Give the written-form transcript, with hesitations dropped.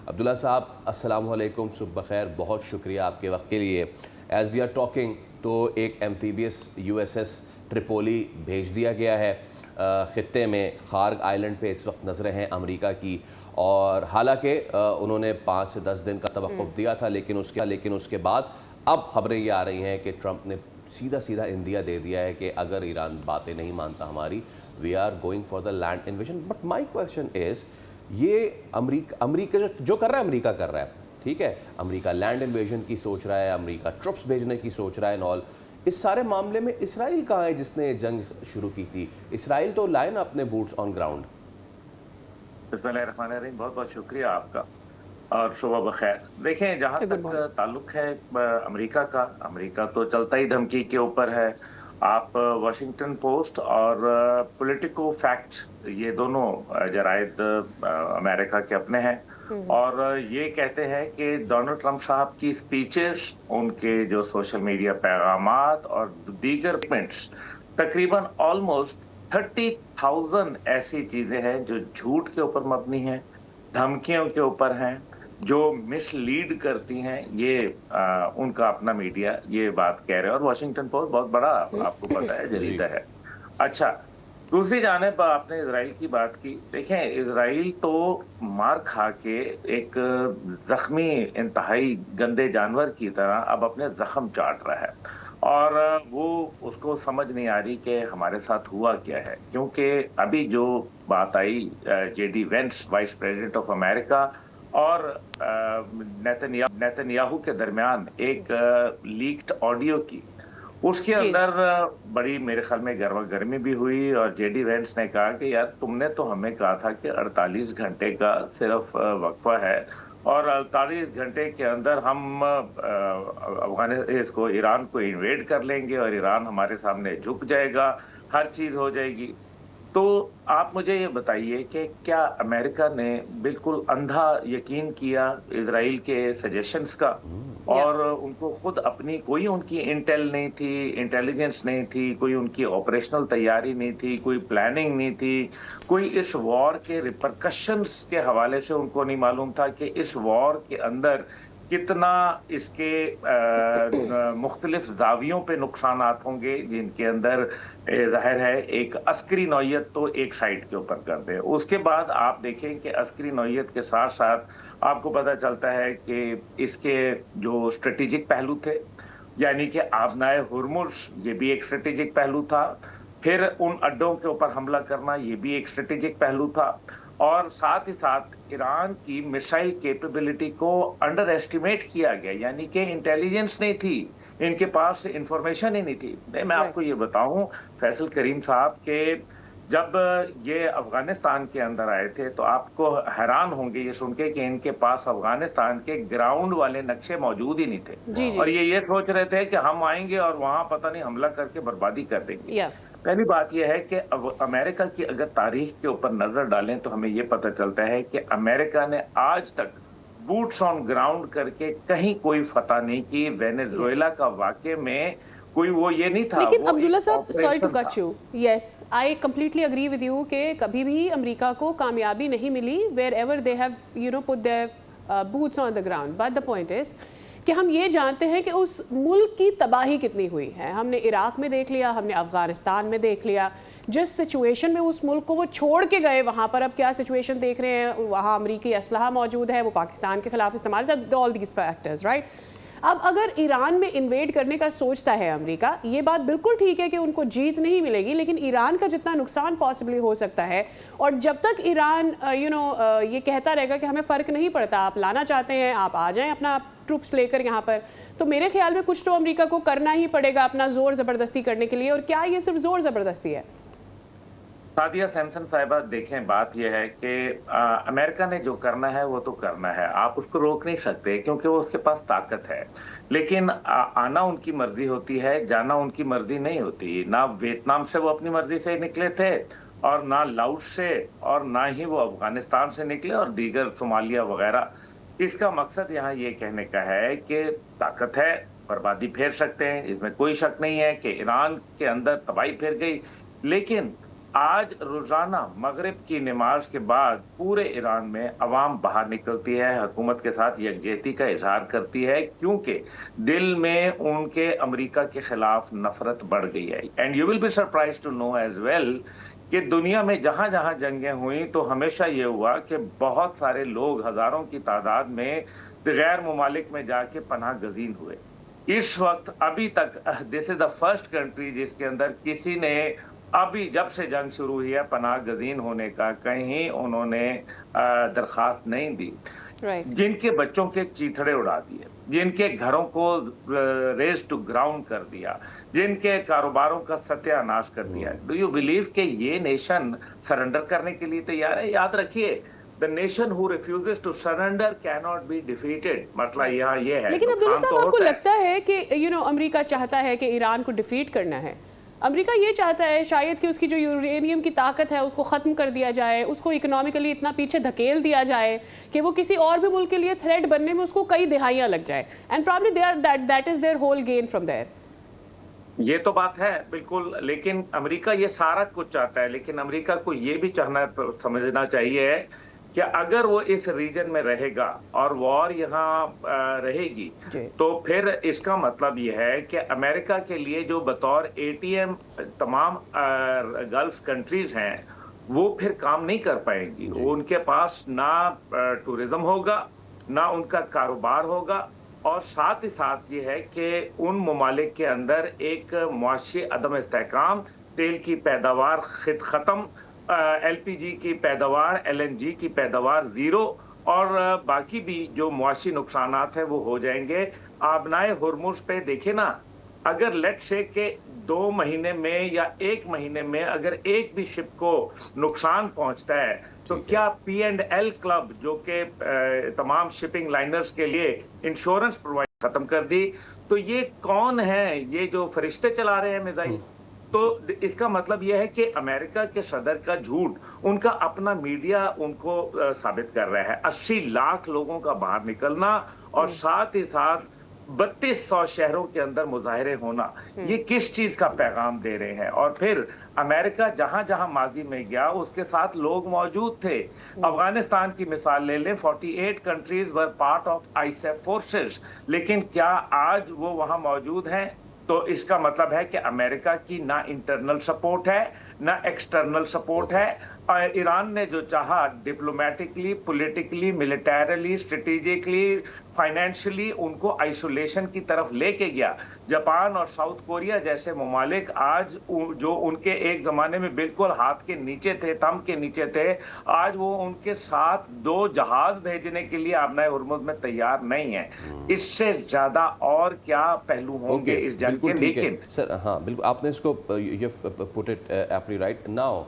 अब्दुल्ला साहब अस्सलाम वालेकुम, सुबह खैर, बहुत शुक्रिया आपके वक्त के लिए। एज़ वी आर टॉकिंग तो एक एम्फीबियस USS ट्रिपोली भेज दिया गया है ख़ित्ते में। खार्ग आइलैंड पे इस वक्त नज़रें हैं अमेरिका की, और हालांकि उन्होंने 5 से 10 दिन का तवक़्क़ुफ़ दिया था, लेकिन उसके बाद अब खबरें ये आ रही हैं कि ट्रंप ने सीधा सीधा इंदिया दे दिया है कि अगर ईरान बातें नहीं मानता हमारी, we are going for the land invasion. But my question is, ये अमेरिका जो कर रहा है, अमेरिका कर रहा है, ठीक है, अमेरिका लैंड इन्वेजन की सोच रहा है, अमेरिका ट्रुप्स भेजने की सोच रहा है, नॉल इस सारे मामले में इसराइल कहाँ है जिसने जंग शुरू की थी? इसराइल तो लाए ना अपने बूट्स ऑन ग्राउंड। बिस्मिल्लाहिर्रहमानिर्रहीम, बहुत बहुत शुक्रिया आपका और सुबह बखैर। देखें, जहाँ गुड तक मॉर्निंग। ताल्लुक है अमेरिका का, अमेरिका तो चलता ही धमकी के ऊपर है। आप वॉशिंगटन पोस्ट और पॉलिटिको फैक्ट, ये दोनों जराइद अमेरिका के अपने हैं, और ये कहते हैं कि डोनाल्ड ट्रंप साहब की स्पीचेस, उनके जो सोशल मीडिया पैगामात और दीगर कमेंट्स, तकरीबन ऑलमोस्ट 30,000 ऐसी चीजें हैं जो झूठ के ऊपर मबनी हैं, धमकियों के ऊपर हैं, जो मिसलीड करती हैं। ये उनका अपना मीडिया ये बात कह रहे हैं, और वॉशिंगटन पोस्ट बहुत बड़ा, आपको पता है, जी। जरीदा है। अच्छा, दूसरी जानिब आपने इजराइल की बात की। देखें, इजराइल तो मार खा के एक जख्मी, इंतहाई गंदे जानवर की तरह अब अपने जख्म चाट रहा है, और वो उसको समझ नहीं आ रही कि हमारे साथ हुआ क्या है। क्योंकि अभी जो बात आई JD Vance, vice president of America, और नेतन्याहू के दरमियान एक लीक्ड ऑडियो की, उसके जी। अंदर बड़ी, मेरे ख्याल में, गर्मा-गर्मी भी हुई, और JD वेंस ने कहा कि यार, तुमने तो हमें कहा था कि 48 घंटे का सिर्फ वक्फा है, और 48 घंटे के अंदर हम इसको, ईरान को इन्वेड कर लेंगे, और ईरान हमारे सामने झुक जाएगा, हर चीज हो जाएगी। तो आप मुझे ये बताइए कि क्या अमेरिका ने बिल्कुल अंधा यकीन किया इजराइल के सजेशंस का, या और उनको खुद अपनी कोई उनकी इंटेल नहीं थी, इंटेलिजेंस नहीं थी, कोई उनकी ऑपरेशनल तैयारी नहीं थी, कोई प्लानिंग नहीं थी, कोई इस वॉर के रिपरकशंस के हवाले से उनको नहीं मालूम था कि इस वॉर के अंदर कितना इसके मुख्तलिफ जावियों पे नुकसानात होंगे, जिनके अंदर जाहिर है एक अस्करी नौयत तो एक साइड के ऊपर कर दे। उसके बाद आप देखें कि अस्करी नौयत के साथ साथ आपको पता चलता है कि इसके जो स्ट्रेटेजिक पहलू थे, यानी कि आबनाए हुर्मुज, ये भी एक स्ट्रेटेजिक पहलू था। फिर उन अड्डों के ऊपर हमला करना, ये भी एक स्ट्रेटेजिक पहलू था। और साथ ही साथ ईरान की मिसाइल कैपेबिलिटी को अंडर एस्टिमेट किया गया, यानी कि इंटेलिजेंस नहीं थी, इनके पास इंफॉर्मेशन ही नहीं थी। मैं राइट। आपको ये बताऊं, फैसल करीम साहब, के जब ये अफगानिस्तान के अंदर आए थे, तो आपको हैरान होंगे ये सुन के कि इनके पास अफगानिस्तान के ग्राउंड वाले नक्शे मौजूद ही नहीं थे, जी वाह। जी। और ये सोच रहे थे कि हम आएंगे और वहां पता नहीं हमला करके बर्बादी कर देंगे। या पहली बात यह है कि अब अमेरिका की अगर तारीख के ऊपर नजर डालें, तो हमें यह पता चलता है कि अमेरिका ने आज तक बूट्स ऑन ग्राउंड करके कहीं कोई फतह नहीं की। या वेनेजुएला का वाकई में कोई वो ये नहीं था, लेकिन वो अब्दुल्ला एक साहब, सॉरी टू ऑपरेशन कट था। You, yes I completely agree with you कि कभी भी अमेरिका को कामयाबी नहीं मिली wherever they have put their boots on the ground. But the point is कि हम ये जानते हैं कि उस मुल्क की तबाही कितनी हुई है। हमने इराक में देख लिया, हमने अफगानिस्तान में देख लिया, जिस सिचुएशन में उस मुल्क को वो छोड़ के गए, वहाँ पर अब क्या सिचुएशन देख रहे हैं। वहाँ अमरीकी असलहा मौजूद है, वो पाकिस्तान के खिलाफ इस्तेमाल, ऑल दीज फैक्टर्स, राइट। अब अगर ईरान में इन्वेड करने का सोचता है अमेरिका, ये बात बिल्कुल ठीक है कि उनको जीत नहीं मिलेगी, लेकिन ईरान का जितना नुकसान पॉसिबली हो सकता है, और जब तक ईरान ये कहता रहेगा कि हमें फ़र्क नहीं पड़ता, आप लाना चाहते हैं आप आ जाएं अपना ट्रूप्स लेकर यहाँ पर, तो मेरे ख्याल में कुछ तो अमेरिका को करना ही पड़ेगा अपना ज़ोर ज़बरदस्ती करने के लिए। और क्या ये सिर्फ ज़ोर ज़बरदस्ती है? सादिया सैमसन साहिबा, देखें, बात यह है कि अमेरिका ने जो करना है वो तो करना है, आप उसको रोक नहीं सकते, क्योंकि वो उसके पास ताकत है। लेकिन आना उनकी मर्जी होती है, जाना उनकी मर्जी नहीं होती। ना वियतनाम से वो अपनी मर्जी से निकले थे, और ना लाओस से, और ना ही वो अफगानिस्तान से निकले, और दीगर सोमालिया वगैरह। इसका मकसद यहाँ ये कहने का है कि ताकत है, बर्बादी फेर सकते हैं, इसमें कोई शक नहीं है कि ईरान के अंदर तबाही फिर गई। लेकिन आज रोजाना मगरिब की नमाज के बाद पूरे ईरान में अवाम बाहर निकलती है, हुकूमत के साथ यकजहती का इजहार करती है, क्योंकि दिल में उनके अमेरिका के खिलाफ नफरत बढ़ गई है। And you will be surprise to know as well कि दुनिया में जहां जहां जंगें हुई तो हमेशा ये हुआ कि बहुत सारे लोग हजारों की तादाद में गैर ममालिक में जाके पनाह गजीन हुए। इस वक्त अभी तक this is the first country जिसके अंदर किसी ने अभी जब से जंग शुरू हुई है पनाह गजीन होने का कहीं उन्होंने दरखास्त नहीं दी। राइट। जिनके बच्चों के चीथड़े उड़ा दिए, जिनके घरों को रेज टू ग्राउंड कर दिया, जिनके कारोबारों का सत्यानाश कर दिया, डू यू बिलीव कि ये नेशन सरेंडर करने के लिए तैयार है? याद रखिए, the nation who refuses to surrender can not be defeated. मतलब यहाँ ये है। लेकिन अब्दुल्ला नुकसान साहब, तो आपको होता है। लगता है कि अमेरिका चाहता है कि ईरान को डिफीट करना है? अमेरिका ये चाहता है शायद कि उसकी जो यूरेनियम की ताकत है उसको ख़त्म कर दिया जाए, उसको इकोनॉमिकली इतना पीछे धकेल दिया जाए कि वो किसी और भी मुल्क के लिए थ्रेट बनने में उसको कई दिहाइयाँ लग जाए। And probably they are that is their whole gain from there. ये तो बात है बिल्कुल, लेकिन अमेरिका ये सारा कुछ चाहता है, लेकिन अमेरिका को ये भी समझना चाहिए कि अगर वो इस रीजन में रहेगा और वॉर यहाँ रहेगी तो फिर इसका मतलब ये है कि अमेरिका के लिए जो बतौर एटीएम तमाम गल्फ कंट्रीज हैं वो फिर काम नहीं कर पाएंगी। उनके पास ना टूरिज्म होगा, ना उनका कारोबार होगा, और साथ ही साथ ये है कि उन ममालिक के अंदर एक मुआशी अदम इस्तेहकाम, तेल की पैदावार खत्म, एलपीजी की पैदावार, एलएनजी की पैदावार जीरो, और बाकी भी जो मुआशी नुकसानात हैं वो हो जाएंगे। आबनाए हुर्मुज पे देखे ना, अगर लेट से के 2 महीने में या 1 महीने में अगर एक भी शिप को नुकसान पहुंचता है तो क्या P&L क्लब जो कि तमाम शिपिंग लाइनर्स के लिए इंश्योरेंस प्रोवाइड खत्म कर दी, तो ये कौन है? ये जो फरिश्ते चला रहे हैं मिसाइल। तो इसका मतलब यह है कि अमेरिका के सदर का झूठ उनका अपना मीडिया उनको साबित कर रहा है। 80 लाख लोगों का बाहर निकलना और साथ ही साथ 3200 शहरों के अंदर मुजाहरे होना, ये किस चीज का पैगाम दे रहे हैं? और फिर अमेरिका जहां जहां माजी में गया उसके साथ लोग मौजूद थे। अफगानिस्तान की मिसाल ले लें, 48 countries were part of ISF forces, लेकिन क्या आज वो वहां मौजूद हैं? तो इसका मतलब है कि अमेरिका की ना इंटरनल सपोर्ट है ना एक्सटर्नल सपोर्ट है। ईरान ने जो चाहा diplomatically, politically, militarily, strategically, financially उनको आइसोलेशन की तरफ लेके गया। जापान और साउथ कोरिया जैसे ममालिक आज जो उनके एक जमाने में बिल्कुल हाथ के नीचे थे, थंब के नीचे थे, आज वो उनके साथ 2 जहाज भेजने के लिए आबनाए हुर्मुज में तैयार नहीं है। इससे ज्यादा और क्या पहलू होंगे इस जंग के? लेकिन सर, हाँ बिल्कुल, आपने इसको you put it aptly right now.